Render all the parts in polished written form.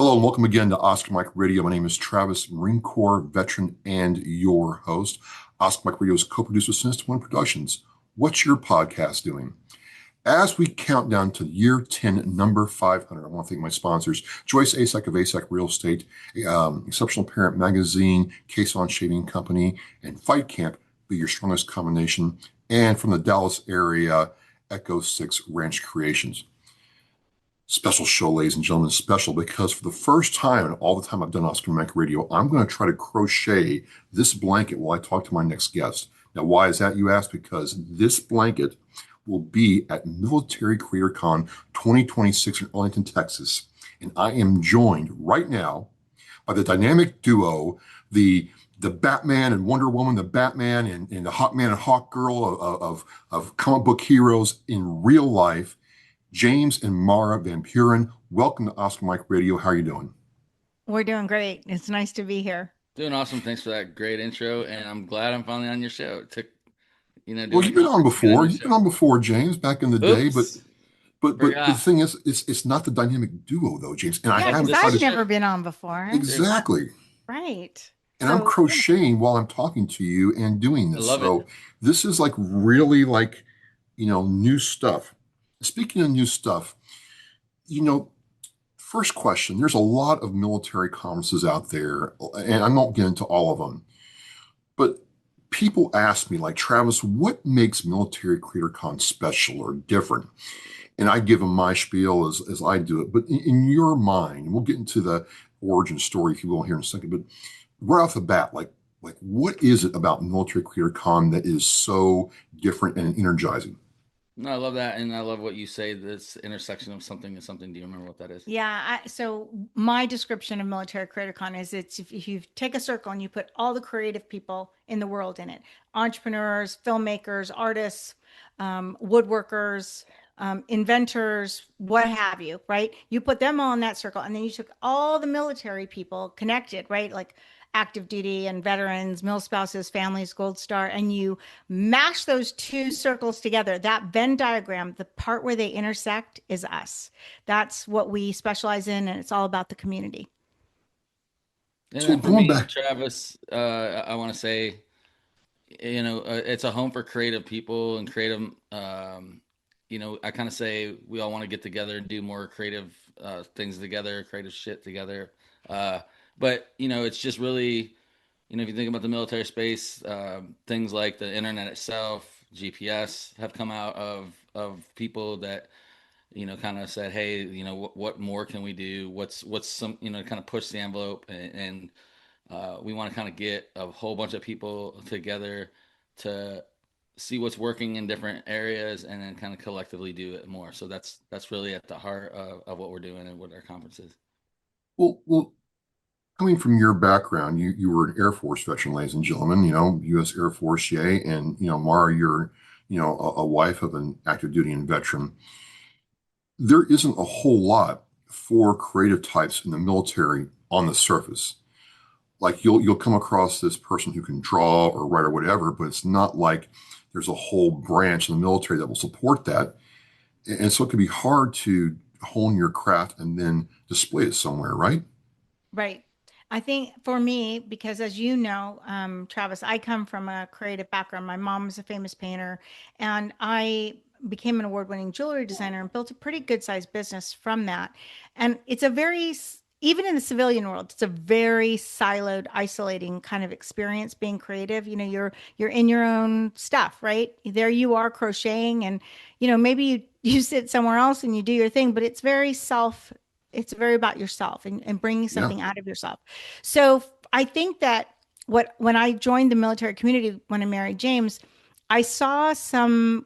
Hello and welcome again to Oscar Mike Radio. My name is Travis, Marine Corps veteran and your host. Oscar Mike Radio is co-produced with Sinister One Productions. What's your podcast doing? As we count down to year 10, number 500, I want to thank my sponsors, Joyce Asek of Asek Real Estate, Exceptional Parent Magazine, Case on Shaving Company, and Fight Camp, Be Your Strongest Combination, and from the Dallas area, Echo 6 Ranch Creations. Special show, ladies and gentlemen, special because for the first time in all the time I've done Oscar Mike Radio, I'm going to try to crochet this blanket while I talk to my next guest. Now, why is that, you ask? Because this blanket will be at Military Creator Con 2026 in Arlington, Texas. And I am joined right now by the dynamic duo, the Batman and Wonder Woman, the Batman and the Hawkman and Hawk Girl of comic book heroes in real life, James and Marah VanProoyen. Welcome to Oscar Mike Radio. How are you doing? We're doing great. It's nice to be here. Doing awesome. Thanks for that great intro, and I'm glad I'm finally on your show. It took, Well, doing a you've been on conference to get on before. your You've been show. on before, James, back in the day. But Oops, but but the forgot. thing is, it's not the dynamic duo though, James. And I Yeah, No, because haven't this tried I've is to true. never been on before. Seriously, exactly. Right. And I'm So, yeah. crocheting while I'm talking to you and doing I this. love it. So this is like really like new stuff. Speaking of new stuff, you know, first question, there's a lot of military conferences out there, and I won't get into all of them, but people ask me, like, Travis, what makes Military Creator Con special or different? And I give them my spiel as I do it. But in your mind, and we'll get into the origin story, if you will, here in a second, but right off the bat, like what is it about Military Creator Con that is so different and energizing? No, I love that, and I love what you say. This intersection of something and something. Do you remember what that is? So my description of Military Creator Con is it's if you take a circle and you put all the creative people in the world in it, entrepreneurs, filmmakers, artists, woodworkers, inventors, what have you, right? You put them all in that circle, and then you took all the military people connected, right? Like active duty and veterans, mil spouses, families, Gold Star, and you mash those two circles together. That Venn diagram, the part where they intersect is us. That's what we specialize in, and it's all about the community. And So then for going me, back, Travis, I want to say, it's a home for creative people and creative. I kind of say we all want to get together and do more creative things together, creative shit together. Uh, but it's just really, if you think about the military space, things like the internet itself, GPS have come out of people that kind of said, hey, what more can we do? What's some, kind of push the envelope, and we want to kind of get a whole bunch of people together to see what's working in different areas and then kind of collectively do it more. So that's really at the heart of what we're doing and what our conference is. well, coming from your background, you were an Air Force veteran, ladies and gentlemen, U.S. Air Force, yay, and Mara, you're a wife of an active duty and veteran. There isn't a whole lot for creative types in the military on the surface. Like you'll come across this person who can draw or write or whatever, but it's not like there's a whole branch in the military that will support that. And so it can be hard to hone your craft and then display it somewhere, right? Right. I think for me, because as you know, Travis, I come from a creative background. My mom was a famous painter, and I became an award-winning jewelry designer and built a pretty good-sized business from that. And it's a even in the civilian world, it's a very siloed, isolating kind of experience being creative. You're in your own stuff, right? There you are crocheting, and maybe you sit somewhere else and you do your thing, but it's very about yourself and bringing Yeah. something out of yourself. So I think that when I joined the military community, when I married James, I saw some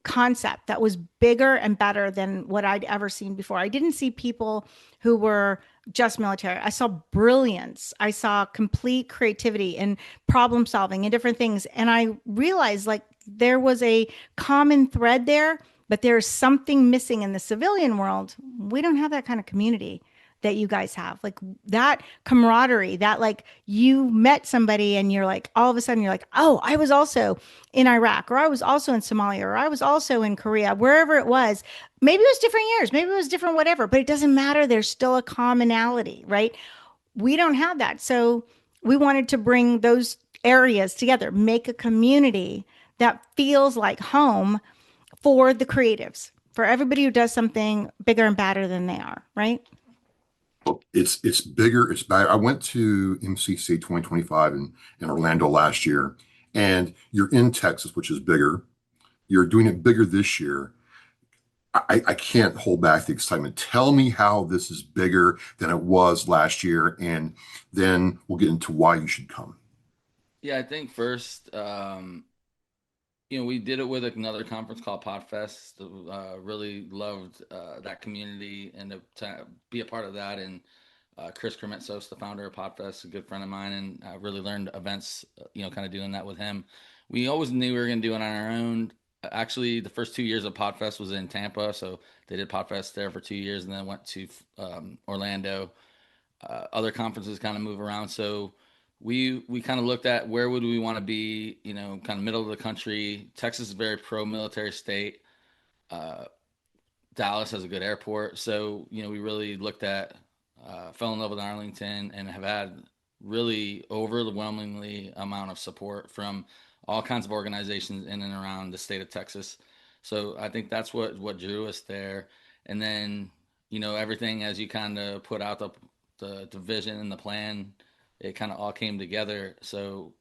concept that was bigger and better than what I'd ever seen before. I didn't see people who were just military. I saw brilliance. I saw complete creativity and problem solving and different things. And I realized like there was a common thread there, but there's something missing in the civilian world. We don't have that kind of community. that you guys have, like that camaraderie, that like you met somebody and you're like, all of a sudden you're like, oh, I was also in Iraq, or I was also in Somalia, or I was also in Korea, wherever it was. Maybe it was different years, maybe it was different, whatever, but it doesn't matter. There's still a commonality, right? We don't have that. So we wanted to bring those areas together, make a community that feels like home for the creatives, for everybody who does something bigger and badder than they are, right? It's bigger. It's bad. I went to MCC 2025 in Orlando last year, and you're in Texas, which is bigger. You're doing it bigger this year. I can't hold back the excitement. Tell me how this is bigger than it was last year, and then we'll get into why you should come. Yeah, I think first, we did it with another conference called Podfest. Really loved that community and to be a part of that. And Chris Kermetsos, the founder of Podfest, a good friend of mine, and I really learned events, kind of doing that with him. We always knew we were going to do it on our own. Actually, the first 2 years of Podfest was in Tampa, so they did Podfest there for 2 years, and then went to Orlando. Other conferences kind of move around, so we kind of looked at where would we want to be, kind of middle of the country. Texas is a very pro military state. Uh, Dallas has a good airport, so we really looked at, fell in love with Arlington, and have had really overwhelmingly amount of support from all kinds of organizations in and around the state of Texas. So I think that's what drew us there. And then everything, as you kind of put out the vision and the plan, it kind of all came together. So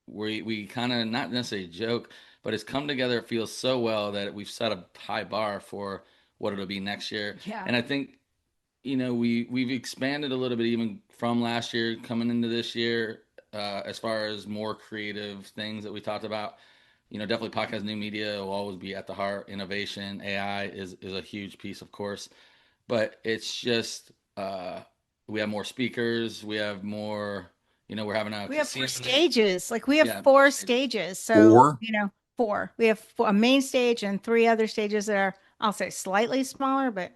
we kind of, not necessarily joke, but it's come together. It feels so well that we've set a high bar for what it'll be next year. Yeah. And I think we've expanded a little bit even from last year coming into this year, as far as more creative things that we talked about. Definitely podcast, new media will always be at the heart. Innovation, AI is a huge piece, of course, but it's just we have more speakers, we have more. We're having a We have four casino. stages. Like we have Yeah, four stages. So, Or four. We have a main stage and three other stages that are, I'll say, slightly smaller, but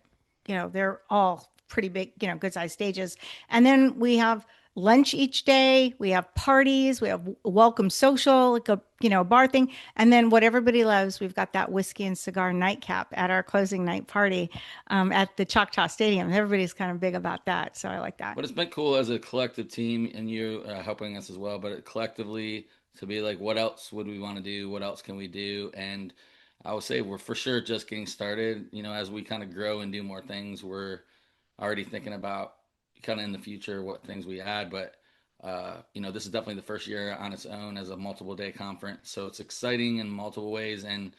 they're all pretty big, good sized stages. And then we have lunch each day. We have parties. We have a welcome social, like a bar thing. And then what everybody loves, we've got that whiskey and cigar nightcap at our closing night party at the Choctaw Stadium. Everybody's kind of big about that. So I like that. but it's been cool as a collective team, and you helping us as well. But collectively to be like, what else would we want to do? What else can we do? And I would say we're for sure just getting started. As we kind of grow and do more things, we're already thinking about kind of in the future what things we add. But this is definitely the first year on its own as a multiple day conference, so it's exciting in multiple ways. And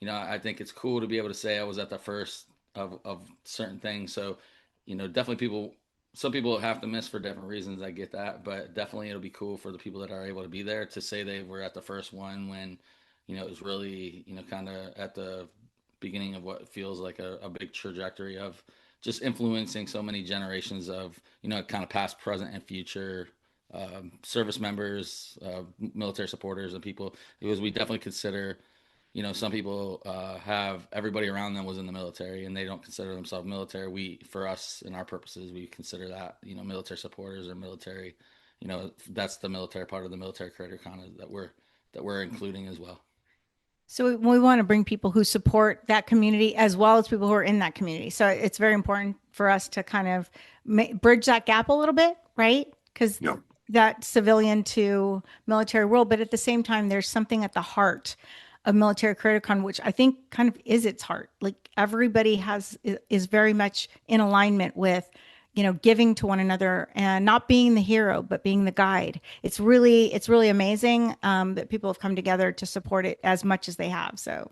I think it's cool to be able to say I was at the first of certain things. So definitely some people have to miss for different reasons. I get that, but definitely it'll be cool for the people that are able to be there to say they were at the first one when it was really kind of at the beginning of what feels like a big trajectory of just influencing so many generations of kind of past, present, and future service members, military supporters, and people. Because we definitely consider, some people have everybody around them was in the military and they don't consider themselves military. For us, in our purposes, we consider that military supporters or military. That's the military part of the military creator kind of that we're including as well. So we want to bring people who support that community as well as people who are in that community. So it's very important for us to kind of bridge that gap a little bit, right? Because yeah, that civilian to military world, but at the same time, there's something at the heart of Military CreatorCon, which I think kind of is its heart. Like everybody is very much in alignment with giving to one another and not being the hero, but being the guide. It's really amazing that people have come together to support it as much as they have. So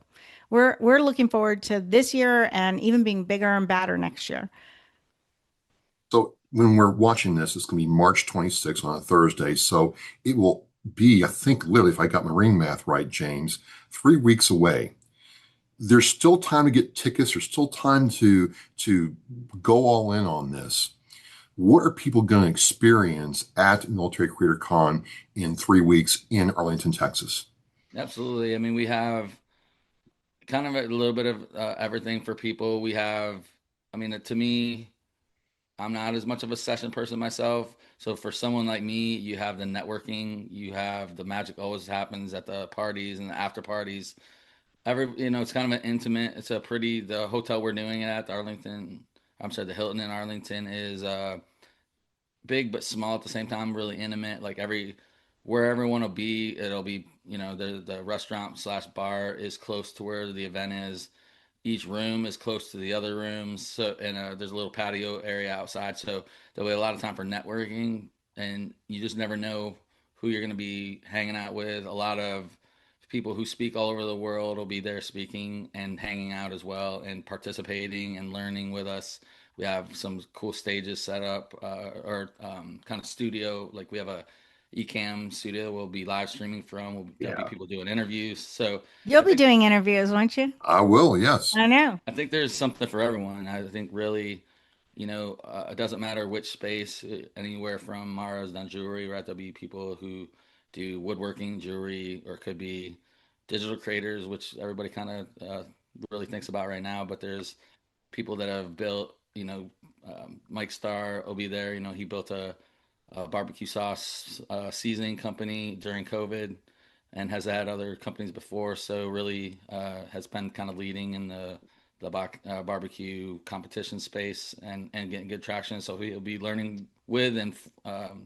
we're looking forward to this year and even being bigger and badder next year. so when we're watching this, it's going to be March 26th on a Thursday. So it will be, I think, literally, if I got my ring math right, James, 3 weeks away. There's still time to get tickets. There's still time to go all in on this. What are people going to experience at Military Creator Con in 3 weeks in Arlington, Texas? Absolutely. I mean, we have kind of a little bit of everything for people. We have, I mean, to me, I'm not as much of a session person myself. So for someone like me, you have the networking, you have the magic always happens at the parties and the after parties. It's kind of an intimate, it's a pretty, the hotel we're doing it at, the Arlington, I'm sorry, the Hilton in Arlington is big but small at the same time, really intimate. Like where everyone will be, it'll be, the restaurant slash bar is close to where the event is. Each room is close to the other rooms. So, and there's a little patio area outside. So there'll be a lot of time for networking, and you just never know who you're going to be hanging out with. A lot of people who speak all over the world will be there speaking and hanging out as well and participating and learning with us. We have some cool stages set up, or kind of studio. Like we have a eCam studio we'll be live streaming from. There'll be Yeah, people doing interviews. So You'll I be think doing interviews, won't you? I will. Yes. I know. I think there's something for everyone. I think really, it doesn't matter which space, anywhere from Mara's done jewelry, right? There'll be people who do woodworking, jewelry, or it could be digital creators, which everybody kind of really thinks about right now. But there's people that have built, Mike Starr will be there. He built a barbecue sauce seasoning company during COVID and has had other companies before. So really has been kind of leading in the barbecue competition space and getting good traction. So he'll be learning with and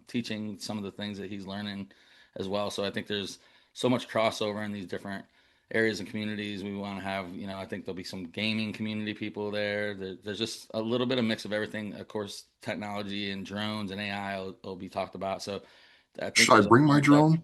teaching some of the things that he's learning as well. So I think there's so much crossover in these different areas and communities. We want to have, I think there'll be some gaming community people there's just a little bit of mix of everything. Of course, technology and drones and AI will be talked about. So I think Should I there's a bring my bunch of drone?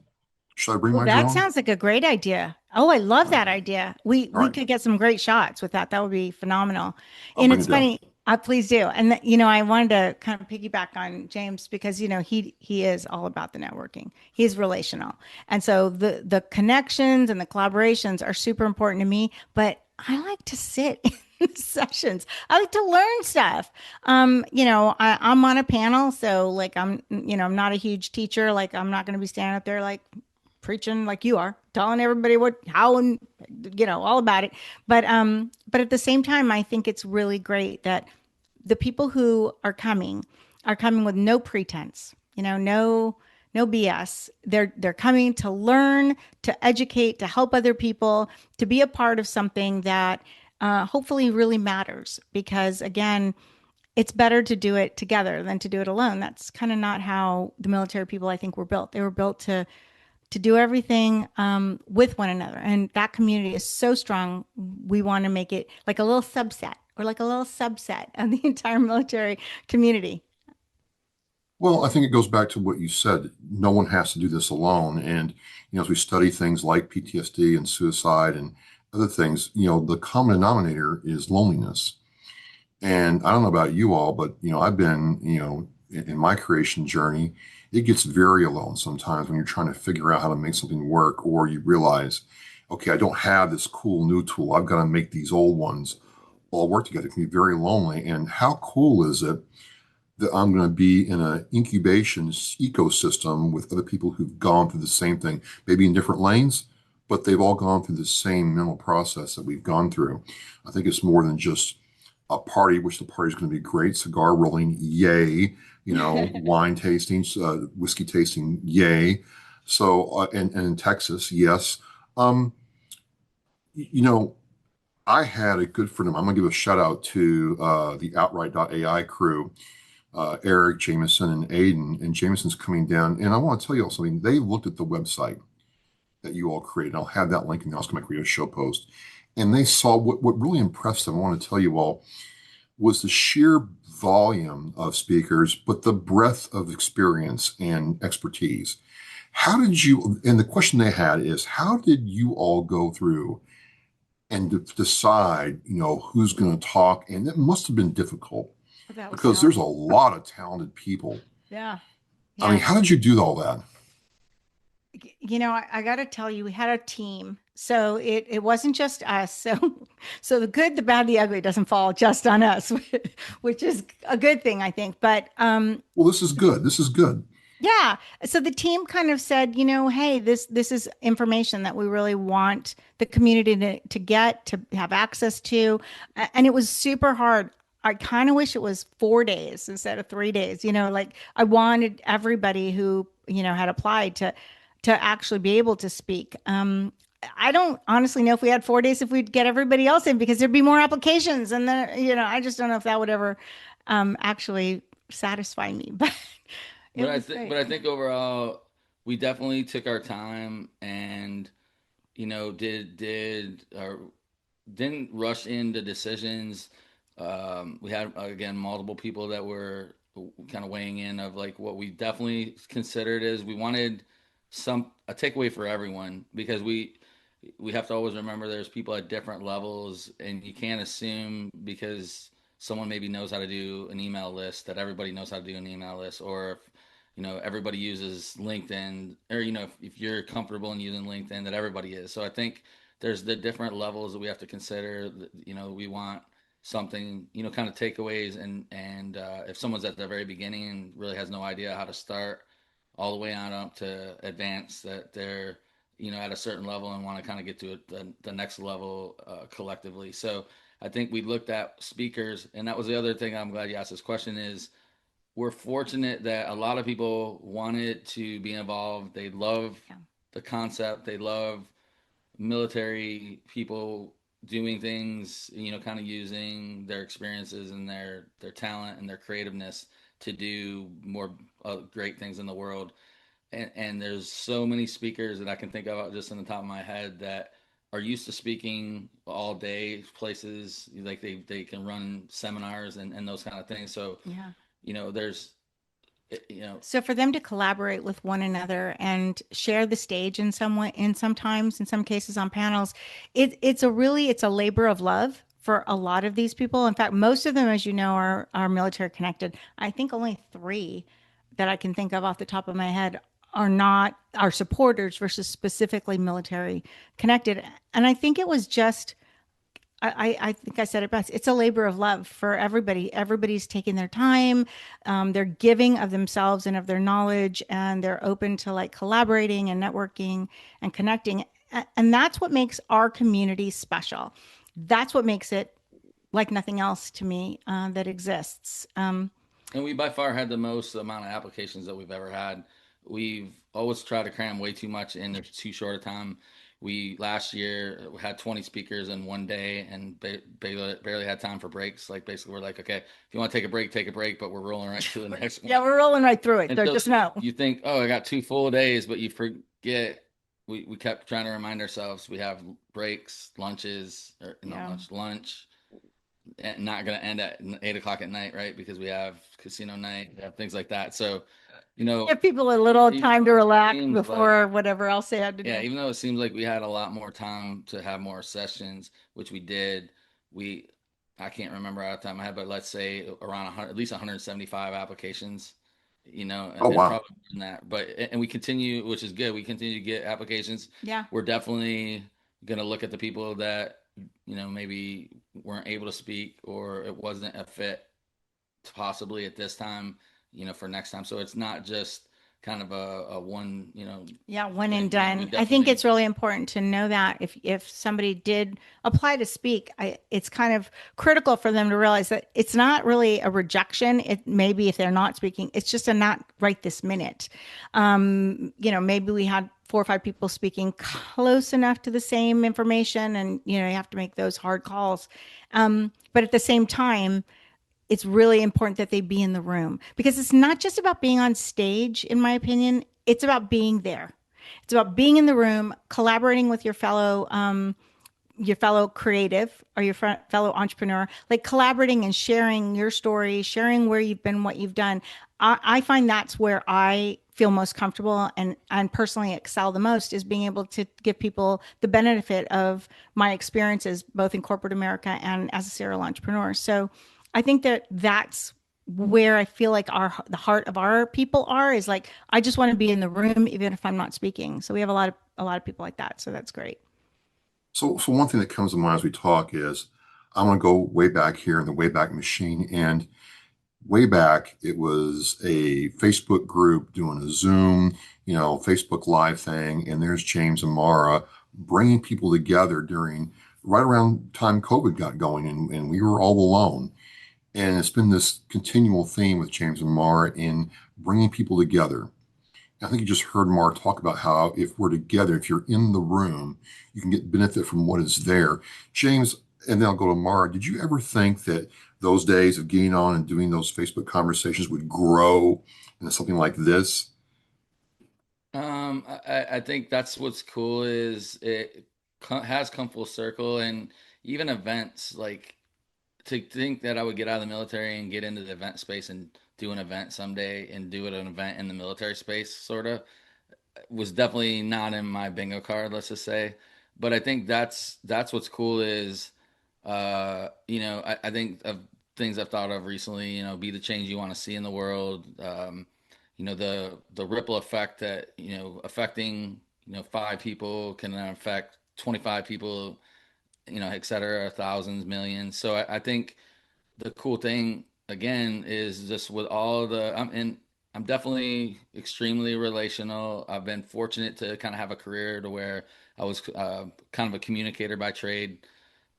Should I bring Well, my that drone? sounds like a great idea. Oh, I love All that idea. We right. we could get some great shots with that. That would be phenomenal. I'll And bring it's it down. funny, please do. And I wanted to kind of piggyback on James because he is all about the networking. He's relational. And so the connections and the collaborations are super important to me, but I like to sit in sessions. I like to learn stuff. I'm on a panel, so like I'm not a huge teacher. Like I'm not going to be standing up there like preaching like you are, telling everybody how, and all about it. But at the same time, I think it's really great that the people who are coming with no pretense, no BS. They're coming to learn, to educate, to help other people, to be a part of something that hopefully really matters. Because again, it's better to do it together than to do it alone. That's kind of not how the military people, I think, were built. They were built to do everything with one another. And that community is so strong. We want to make it like a little subset or like a little subset of the entire military community. Well, I think it goes back to what you said. No one has to do this alone. And, as we study things like PTSD and suicide and other things, the common denominator is loneliness. And I don't know about you all, but, I've been, in my creation journey, it gets very alone sometimes when you're trying to figure out how to make something work, or you realize, okay, I don't have this cool new tool. I've got to make these old ones all work together. It can be very lonely. And how cool is it that I'm going to be in an incubation ecosystem with other people who've gone through the same thing, maybe in different lanes, but they've all gone through the same mental process that we've gone through. I think it's more than just a party, which the party is going to be great, cigar rolling, yay, wine tasting, whiskey tasting, yay. So, and in Texas, yes. Um, you know, I had a good friend of mine. I'm going to give a shout out to the Outright.ai crew, Eric, Jameson, and Aiden. And Jameson's coming down. And I want to tell you all something. They looked at the website that you all created. I'll have that link in the Oscar Mike Radio show post. And they saw what really impressed them. I want to tell you all was the sheer volume of speakers, but the breadth of experience and expertise. How did you, and the question they had is, how did you all go through and decide, who's going to talk? And it must have been difficult That was because there's a challenging. lot of talented people. Yeah. I mean, Yeah. how did you do all that? I got to tell you, we had a team. So it wasn't just us. So the good, the bad, the ugly doesn't fall just on us, which is a good thing, I think. But Well, this is good. This is good. yeah. So the team kind of said, hey, this is information that we really want the community to get, to have access to. And it was super hard. I kind of wish it was 4 days instead of 3 days. Like I wanted everybody who, had applied to actually be able to speak. I don't honestly know if we had 4 days if we'd get everybody else in because there'd be more applications, and then I just don't know if that would ever actually satisfy me. But it was But great. I think overall, we definitely took our time and did didn't rush into decisions. We had again multiple people that were kind of weighing in of like what we definitely considered is we wanted a takeaway for everyone because we have to always remember there's people at different levels and you can't assume because someone maybe knows how to do an email list that everybody knows how to do an email list, or if everybody uses LinkedIn, or if you're comfortable in using LinkedIn that everybody is. So I think there's the different levels that we have to consider. We want something, kind of takeaways, and if someone's at the very beginning and really has no idea how to start, all the way on up to advanced, that they're at a certain level and want to kind of get to the next level collectively. So I think we looked at speakers, and that was the other thing. I'm glad you asked this question. Is we're fortunate that a lot of people wanted to be involved. They love the concept. They love military people doing things, kind of using their experiences and their talent and their creativeness to do more great things in the world. And there's so many speakers that I can think of just on the top of my head that are used to speaking all day places, like they can run seminars and those kind of things. So Yeah. there's So for them to collaborate with one another and share the stage in some way, in some cases on panels, it's a labor of love for a lot of these people. In fact, most of them, as you know, are military connected. I think only three that I can think of off the top of my head are supporters versus specifically military connected. And I think it was just I think I said it best. It's a labor of love for everybody. Everybody's taking their time. They're giving of themselves and of their knowledge, and they're open to like collaborating and networking and connecting. And that's what makes our community special. That's what makes it like nothing else to me that exists. and we by far had the most amount of applications that we've ever had. We've always tried to cram way too much in too short a time. We last year had 20 speakers in one day and barely had time for breaks. Like basically, we're like, okay, if you want to take a break, but we're rolling right to the next one. Yeah, we're rolling right through it. And So so just know. you think, oh, I got 2 full days, but you forget. We kept trying to remind ourselves we have breaks, lunches, or not Yeah. lunch, and not going to end at 8 o'clock at night, right? Because we have casino night, we have things like that. So, Give people a little even time to though it relax seems like, before whatever else they had to yeah, do. even though it seems like we had a lot more time to have more sessions, which we did, we, I can't remember out of the time I had, but let's say around 100, at least 175 applications, Oh, and wow. probably more than that. But, and we continue, which is good. We continue to get applications. Yeah. We're definitely going to look at the people that, maybe weren't able to speak or it wasn't a fit possibly at this time, for next time. So it's not just kind of a one, Yeah, one and thing. We done. I think definitely, it's really important to know that if somebody did apply to speak, it's kind of critical for them to realize that it's not really a rejection. It maybe if they're not speaking, it's just a not right this minute. Maybe we had 4 or 5 people speaking close enough to the same information, and you have to make those hard calls. But at the same time, it's really important that they be in the room because it's not just about being on stage, in my opinion. It's about being there. It's about being in the room, collaborating with your fellow creative or your fellow entrepreneur, like collaborating and sharing your story, sharing where you've been, what you've done. I find that's where I feel most comfortable and personally excel the most is being able to give people the benefit of my experiences, both in corporate America and as a serial entrepreneur. So I think that that's where I feel like the heart of our people is like, I just want to be in the room, even if I'm not speaking. So we have a lot of people like that. So that's great. So one thing that comes to mind as we talk is I want to go way back here in the Wayback Machine. And way back, it was a Facebook group doing a Zoom, Facebook Live thing. And there's James and Marah bringing people together during right around time COVID got going, and we were all alone. And it's been this continual theme with James and Marah in bringing people together. I think you just heard Marah talk about how if we're together, if you're in the room, you can get benefit from what is there. James, and then I'll go to Marah. Did you ever think that those days of getting on and doing those Facebook conversations would grow into something like this? I think that's what's cool is has come full circle, and even events like to think that I would get out of the military and get into the event space and do an event someday and do an event in the military space sort of was definitely not in my bingo card, let's just say. But I think that's what's cool is I think of things I've thought of recently, be the change you want to see in the world. The ripple effect that, affecting, five people can then affect 25 people, et cetera, thousands, millions. So I think the cool thing again is just with all I'm definitely extremely relational. I've been fortunate to kind of have a career to where I was kind of a communicator by trade.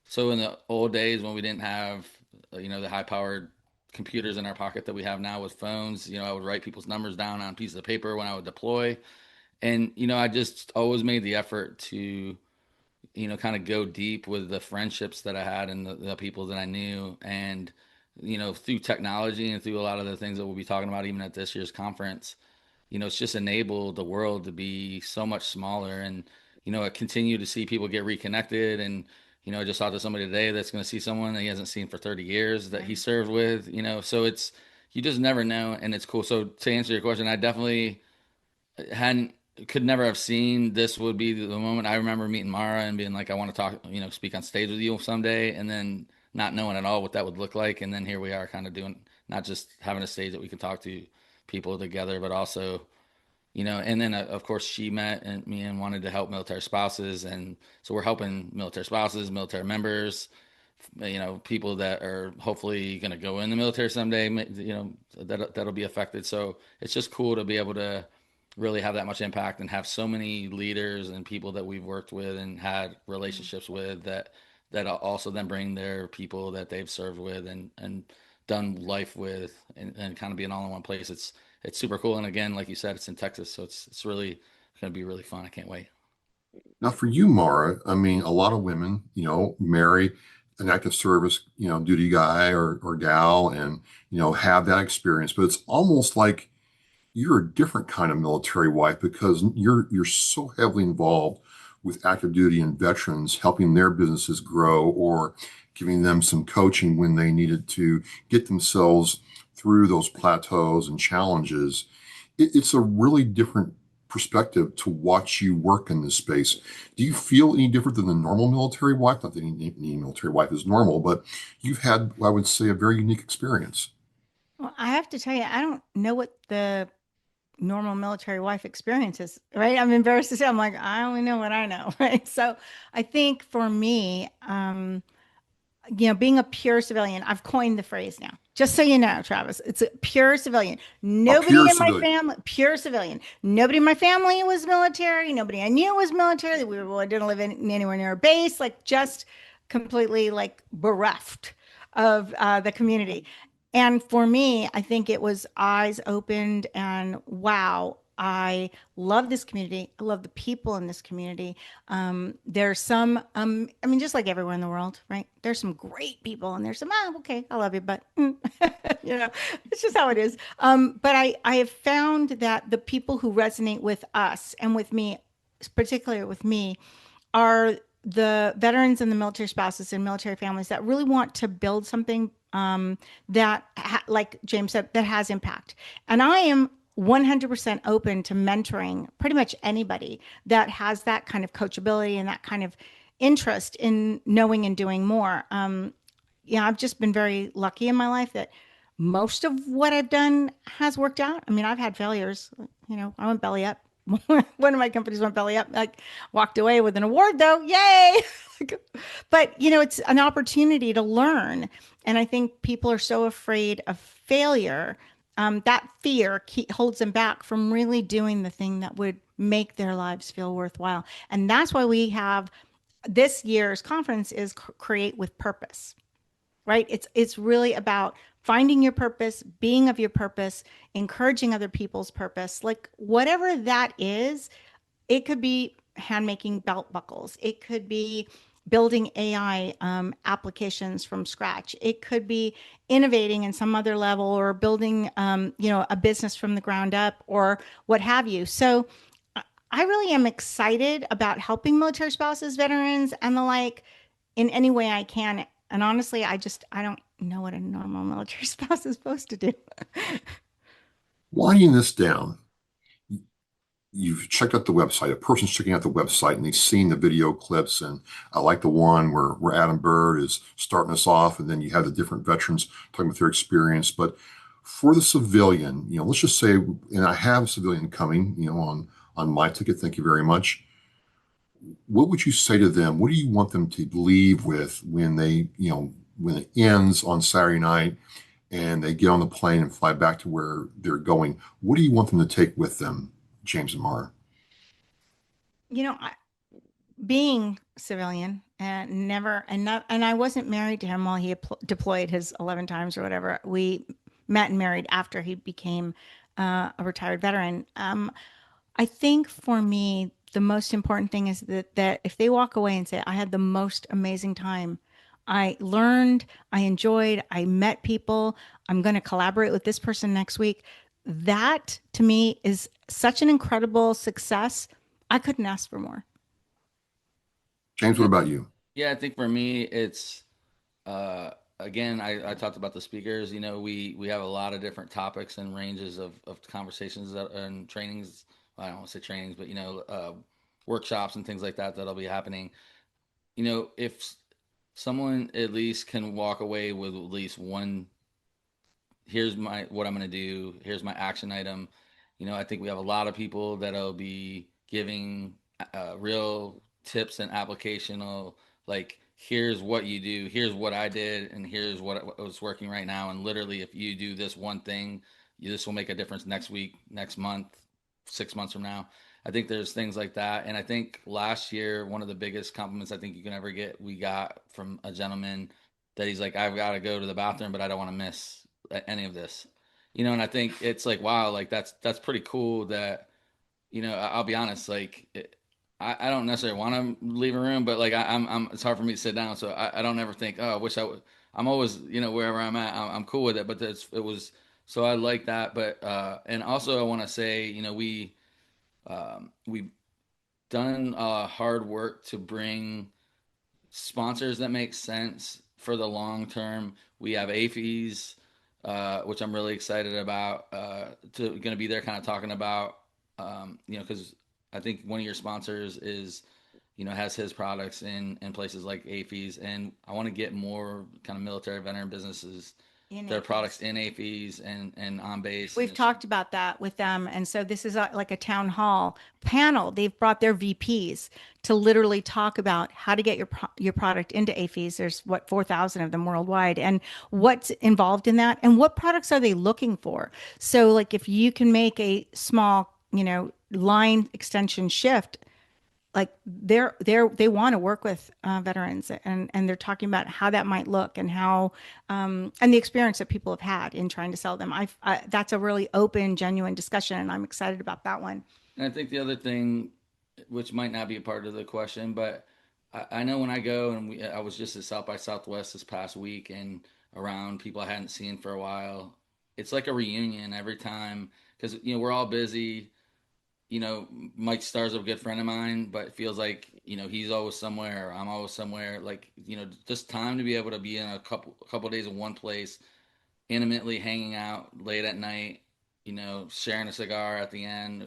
So in the old days when we didn't have the high powered computers in our pocket that we have now with phones, I would write people's numbers down on pieces of paper when I would deploy. And I just always made the effort to kind of go deep with the friendships that I had and the people that I knew. And, through technology and through a lot of the things that we'll be talking about, even at this year's conference, it's just enabled the world to be so much smaller. And, I continue to see people get reconnected. And, I just talked to somebody today that's going to see someone that he hasn't seen for 30 years that he served with, so you just never know. And it's cool. So to answer your question, I definitely hadn't could never have seen this would be the moment. I remember meeting Marah and being like, I want to talk, speak on stage with you someday, and then not knowing at all what that would look like. And then here we are kind of doing, not just having a stage that we can talk to people together, but also, and then of course she met and me and wanted to help military spouses. And so we're helping military spouses, military members, people that are hopefully going to go in the military someday, that'll be affected. So it's just cool to be able to really have that much impact and have so many leaders and people that we've worked with and had relationships with that also then bring their people that they've served with and done life with and kind of being all in one place. It's super cool. And again, like you said, it's in Texas, so it's really going to be really fun. I can't wait. Now, for you, Marah, I mean, a lot of women, marry an active service, duty guy or gal and, have that experience. But it's almost like you're a different kind of military wife because you're so heavily involved with active duty and veterans, helping their businesses grow or giving them some coaching when they needed to get themselves through those plateaus and challenges. It's a really different perspective to watch you work in this space. Do you feel any different than the normal military wife? Not that any military wife is normal, but you've had, I would say, a very unique experience. Well, I have to tell you, I don't know what the normal military wife experiences, right? I'm embarrassed to say, I'm like, I only know what I know, right? So I think for me, being a pure civilian, I've coined the phrase now. Just so you know, Travis, it's a pure civilian. A Nobody pure in my civilian. family, pure civilian. Nobody in my family was military. Nobody I knew was military. I didn't live anywhere near a base. Like just completely like bereft of the community. And for me, I think it was eyes opened and wow, I love this community. I love the people in this community. There's some, I mean, just like everywhere in the world, right? There's some great people and there's some, okay, I love you, but it's just how it is. But I have found that the people who resonate with us and with me, particularly with me, are the veterans and the military spouses and military families that really want to build something like James said, that has impact. And I am 100% open to mentoring pretty much anybody that has that kind of coachability and that kind of interest in knowing and doing more. I've just been very lucky in my life that most of what I've done has worked out. I mean, I've had failures. I went belly up. One of my companies went belly up. Like walked away with an award, though. Yay! But it's an opportunity to learn, and I think people are so afraid of failure. That fear holds them back from really doing the thing that would make their lives feel worthwhile. And that's why we have this year's conference is Create with Purpose. right? It's really about finding your purpose, being of your purpose, encouraging other people's purpose. Like whatever that is, it could be hand making belt buckles. It could be building AI applications from scratch. It could be innovating in some other level or building, a business from the ground up or what have you. So I really am excited about helping military spouses, veterans, and the like in any way I can. And honestly, I don't know what a normal military spouse is supposed to do. Winding this down, you've checked out the website. A person's checking out the website and they've seen the video clips. And I like the one where Adam Bird is starting us off, and then you have the different veterans talking about their experience. But for the civilian, let's just say, and I have a civilian coming, on my ticket. Thank you very much. What would you say to them? What do you want them to leave with when when it ends on Saturday night and they get on the plane and fly back to where they're going? What do you want them to take with them, James and Marah? You know, being civilian and never and not and I wasn't married to him while he deployed his 11 times or whatever. We met and married after he became a retired veteran. I think for me, the most important thing is that if they walk away and say, I had the most amazing time, I learned, I enjoyed, I met people, I'm going to collaborate with this person next week. That to me is such an incredible success. I couldn't ask for more. James, what about you? Yeah, I think for me, it's again, I talked about the speakers. We have a lot of different topics and ranges of conversations and trainings. I don't want to say trainings, but workshops and things like that that'll be happening. If someone at least can walk away with at least one, here's what I'm going to do, here's my action item. I think we have a lot of people that'll be giving real tips and applicational, like, here's what you do, here's what I did, and here's what was working right now. And literally, if you do this one thing, this will make a difference next week, next month, 6 months from now. I think there's things like that. And I think last year, one of the biggest compliments I think you can ever get, we got from a gentleman that he's like, I've got to go to the bathroom, but I don't want to miss any of this. And I think it's like, wow, like that's pretty cool that, I'll be honest, like I don't necessarily want to leave a room, but like I'm it's hard for me to sit down. So I don't ever think, oh, I wish I would. I'm always, wherever I'm at, I'm cool with it. But it was, so I like that. But, and also I want to say, we've done hard work to bring sponsors that make sense for the long term. We have AFES, which I'm really excited about, to going to be there kind of talking about, because I think one of your sponsors is, has his products in places like AFES, and I want to get more kind of military veteran businesses, In their AFES. products in AFES and on base. And We've talked about that with them. And so this is like a town hall panel. They've brought their VPs to literally talk about how to get your product into AFES. There's what 4,000 of them worldwide, and what's involved in that and what products are they looking for. So like if you can make a small, line extension shift, like they want to work with veterans, and they're talking about how that might look and how and the experience that people have had in trying to sell them. That's a really open, genuine discussion, and I'm excited about that one. And I think the other thing, which might not be a part of the question, but I know when I go, and I was just at South by Southwest this past week and around people I hadn't seen for a while. It's like a reunion every time because we're all busy. Mike Starr's a good friend of mine, but it feels like he's always somewhere. I'm always somewhere. Like just time to be able to be in a couple days in one place, intimately hanging out late at night, sharing a cigar at the end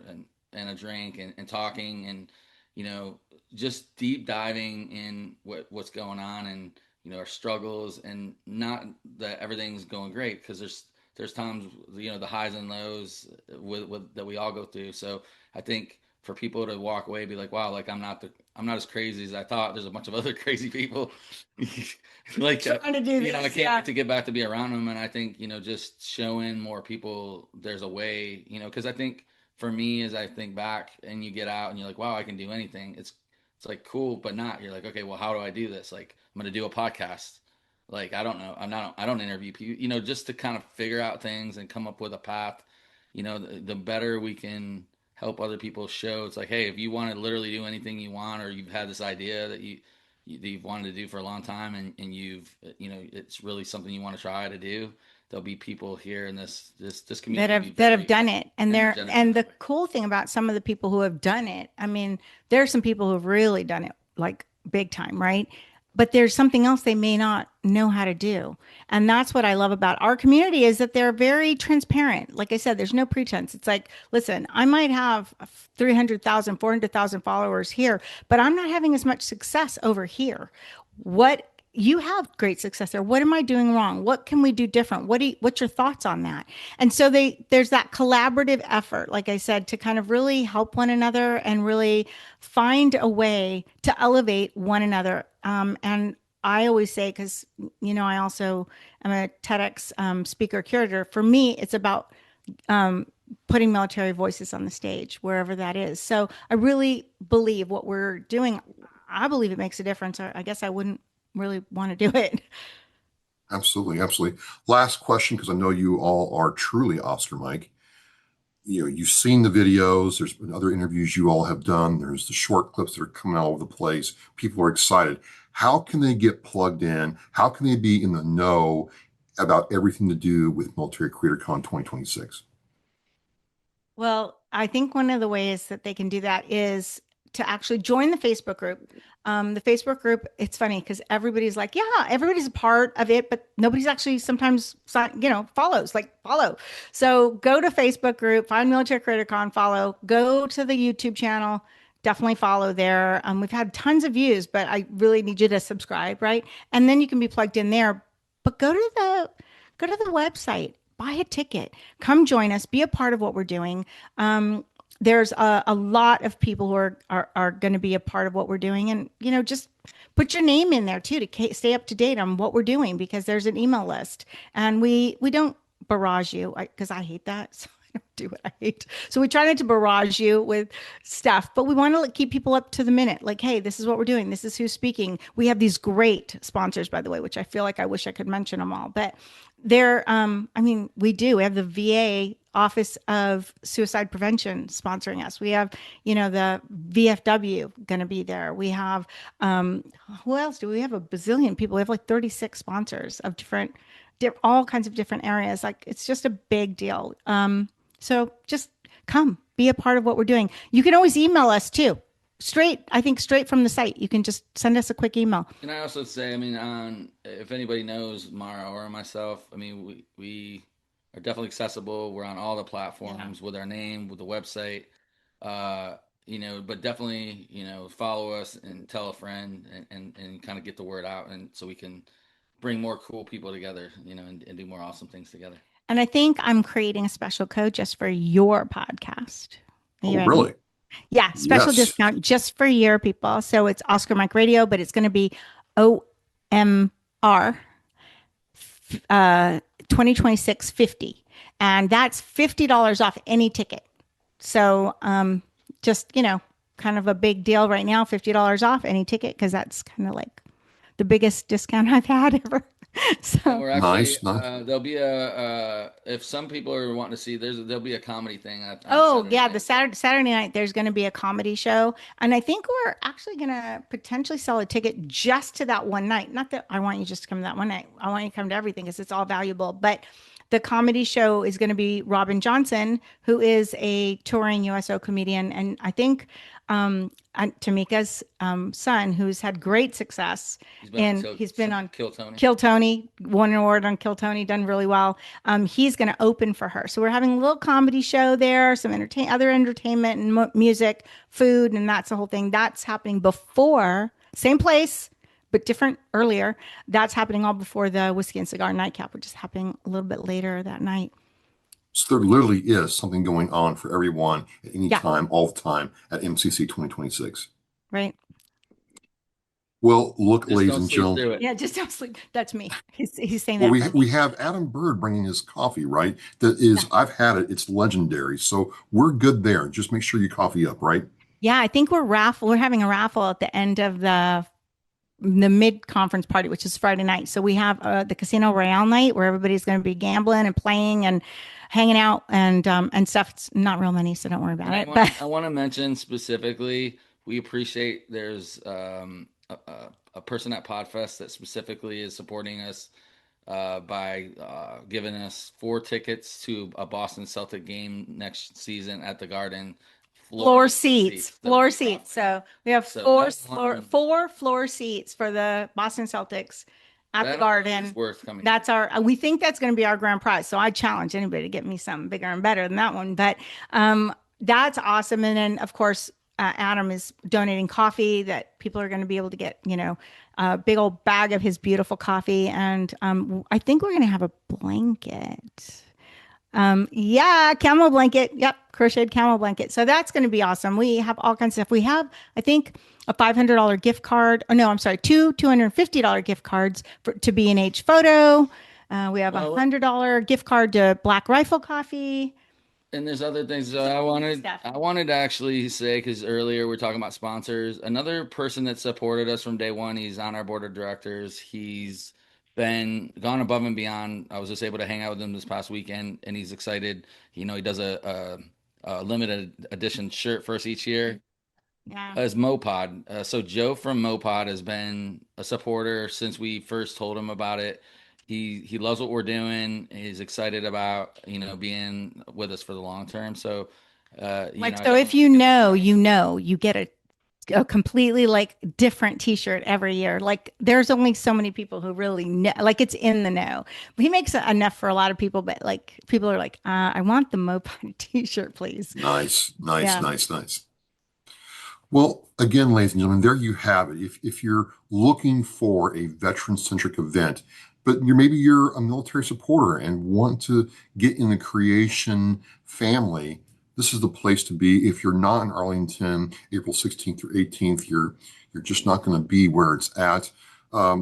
and a drink and talking and, you know, just deep diving in what's going on and, our struggles, and not that everything's going great, because there's times, the highs and lows with that we all go through. So I think for people to walk away, be like, wow, like I'm not as crazy as I thought. There's a bunch of other crazy people. like Trying to do I this, can't yeah. wait to get back to be around them. And I think just showing more people there's a way, because I think for me, as I think back and you get out and you're like, wow, I can do anything. It's like cool, but not. You're like, okay, well, how do I do this? Like, I'm going to do a podcast. Like, I don't know. I don't interview people, just to kind of figure out things and come up with a path. The better we can help other people show. It's like, hey, if you want to literally do anything you want, or you've had this idea that you've wanted to do for a long time, and you've, it's really something you want to try to do, there'll be people here in this that community have that have done it, and energetic and the that way. cool thing about some of the people who have done it, I mean, there are some people who have really done it like big time, right? But there's something else they may not know how to do, and that's what I love about our community, is that they're very transparent. Like I said, there's no pretense. It's like, listen, I might have 300,000, 400,000 followers here, but I'm not having as much success over here. What You have great success there. What am I doing wrong? What can we do different? What's your thoughts on that? And so there's that collaborative effort, like I said, to kind of really help one another and really find a way to elevate one another. And I always say, because I also am a TEDx speaker curator. For me, it's about putting military voices on the stage, wherever that is. So I really believe what we're doing. I believe it makes a difference. Or I guess I wouldn't really want to do it. Absolutely, absolutely. Last question, because I know you all are truly Oscar Mike. You've seen the videos. There's been other interviews you all have done. There's the short clips that are coming all over the place. People are excited. How can they get plugged in? How can they be in the know about everything to do with Military Creator Con 2026? Well, I think one of the ways that they can do that is to actually join the Facebook group. The Facebook group, it's funny because everybody's like, yeah, everybody's a part of it, but nobody's actually sometimes, follows, like follow. So go to Facebook group, find Military Creator Con, follow, go to the YouTube channel, definitely follow there. We've had tons of views, but I really need you to subscribe, right? And then you can be plugged in there. But go to the website, buy a ticket, come join us, be a part of what we're doing. There's a lot of people who are going to be a part of what we're doing, and just put your name in there too to stay up to date on what we're doing, because there's an email list, and we don't barrage you, because I hate that. So I don't do what I hate. So we try not to barrage you with stuff, but we want to keep people up to the minute. Like, hey, this is what we're doing. This is who's speaking. We have these great sponsors, by the way, which I feel like I wish I could mention them all, but they're, I mean, we do. We have the VA Office of Suicide Prevention sponsoring us. We have, the VFW going to be there. We have, who else do we have? A bazillion people. We have like 36 sponsors of all kinds of different areas. Like, it's just a big deal. So just come be a part of what we're doing. You can always email us too. I think straight from the site. You can just send us a quick email. Can I also say, I mean, if anybody knows Mara or myself, I mean, we are definitely accessible. We're on all the platforms with our name, with the website, but definitely, follow us and tell a friend, and kind of get the word out, and so we can bring more cool people together, and do more awesome things together. And I think I'm creating a special code just for your podcast. Oh, really? Yeah, special discount just for your people. So it's Oscar Mike Radio, but it's going to be OMR 2026 50. And that's $50 off any ticket. So just, kind of a big deal right now, $50 off any ticket, because that's kind of like the biggest discount I've had ever. So we're actually, nice. There'll be if some people are wanting to see, there'll be a comedy thing. The Saturday night, there's going to be a comedy show. And I think we're actually going to potentially sell a ticket just to that one night. Not that I want you just to come that one night. I want you to come to everything, because it's all valuable. But the comedy show is going to be Robin Johnson, who is a touring USO comedian. And I think Tamika's son, who's had great success, he's been on Kill Tony, won an award on Kill Tony, done really well. He's going to open for her. So we're having a little comedy show there, some other entertainment and music, food, and that's the whole thing. That's happening before, same place, but different earlier. That's happening all before the Whiskey and Cigar Nightcap, which is happening a little bit later that night. So there literally is something going on for everyone at any time, all the time at MCC 2026. Right. Well, look, ladies and gentlemen. Yeah, just don't sleep. That's me. He's saying that. Well, we have Adam Bird bringing his coffee, right? That is, I've had it. It's legendary. So we're good there. Just make sure you coffee up, right? Yeah, I think we're having a raffle at the end of the the mid-conference party, which is Friday night. So we have the Casino Royale night where everybody's going to be gambling and playing and hanging out and stuff. It's not real money, so don't worry about it. I want to mention specifically, we appreciate there's a person at Podfest that specifically is supporting us by giving us 4 tickets to a Boston Celtic game next season at the Garden. Floor seats. So we have four floor seats for the Boston Celtics at the Garden. Worth coming. That's we think that's going to be our grand prize. So I challenge anybody to get me something bigger and better than that one. But that's awesome. And then of course, Adam is donating coffee that people are going to be able to get, a big old bag of his beautiful coffee. And I think we're going to have a blanket. Camel blanket. Yep. Crocheted camel blanket. So that's going to be awesome. We have all kinds of stuff. We have, I think, a $500 gift card. Oh, no, I'm sorry. 2 $250 gift cards to B&H Photo. We have a $100 gift card to Black Rifle Coffee. And there's other things that I wanted to actually say, because earlier we're talking about sponsors. Another person that supported us from day one, he's on our board of directors. He's gone above and beyond. I was just able to hang out with him this past weekend, and he's excited. He does a limited edition shirt for us each year. Yeah. As Mopod. So Joe from Mopod has been a supporter since we first told him about it. He loves what we're doing. He's excited about, being with us for the long term. So, if you get a completely different t-shirt every year. There's only so many people who really know, it's in the know. He makes enough for a lot of people, but people are like, I want the Mopod t-shirt, please. Nice. Well, again, ladies and gentlemen, there you have it. If you're looking for a veteran-centric event, but maybe you're a military supporter and want to get in the creation family, this is the place to be. If you're not in Arlington, April 16th through 18th, you're just not going to be where it's at.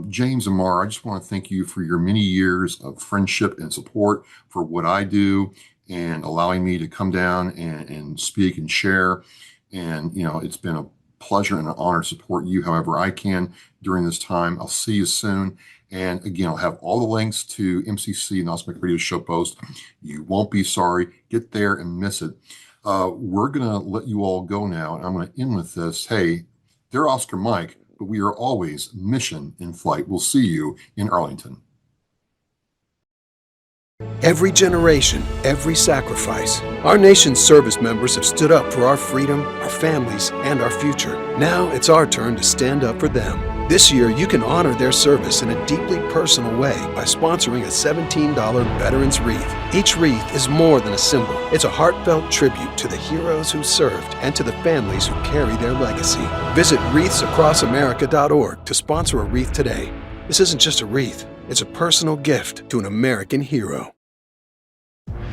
James and Marah, I just want to thank you for your many years of friendship and support for what I do and allowing me to come down and speak and share. And, it's been a pleasure and an honor to support you however I can during this time. I'll see you soon. And again, I'll have all the links to MCC and Oscar Mike Radio show post. You won't be sorry. Get there and miss it. We're going to let you all go now. And I'm going to end with this. Hey, they're Oscar Mike, but we are always mission in flight. We'll see you in Arlington. Every generation, every sacrifice. Our nation's service members have stood up for our freedom, our families, and our future. Now it's our turn to stand up for them. This year, you can honor their service in a deeply personal way by sponsoring a $17 Veterans Wreath. Each wreath is more than a symbol. It's a heartfelt tribute to the heroes who served and to the families who carry their legacy. Visit wreathsacrossamerica.org to sponsor a wreath today. This isn't just a wreath. It's a personal gift to an American hero.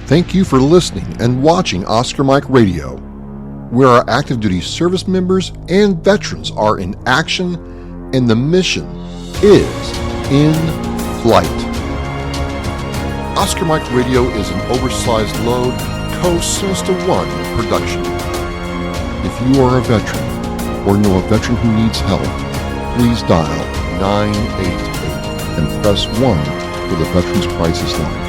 Thank you for listening and watching Oscar Mike Radio, where our active duty service members and veterans are in action and the mission is in flight. Oscar Mike Radio is an oversized load co-Sinister One production. If you are a veteran or know a veteran who needs help, please dial 988 and press 1 for the Veterans Crisis Line.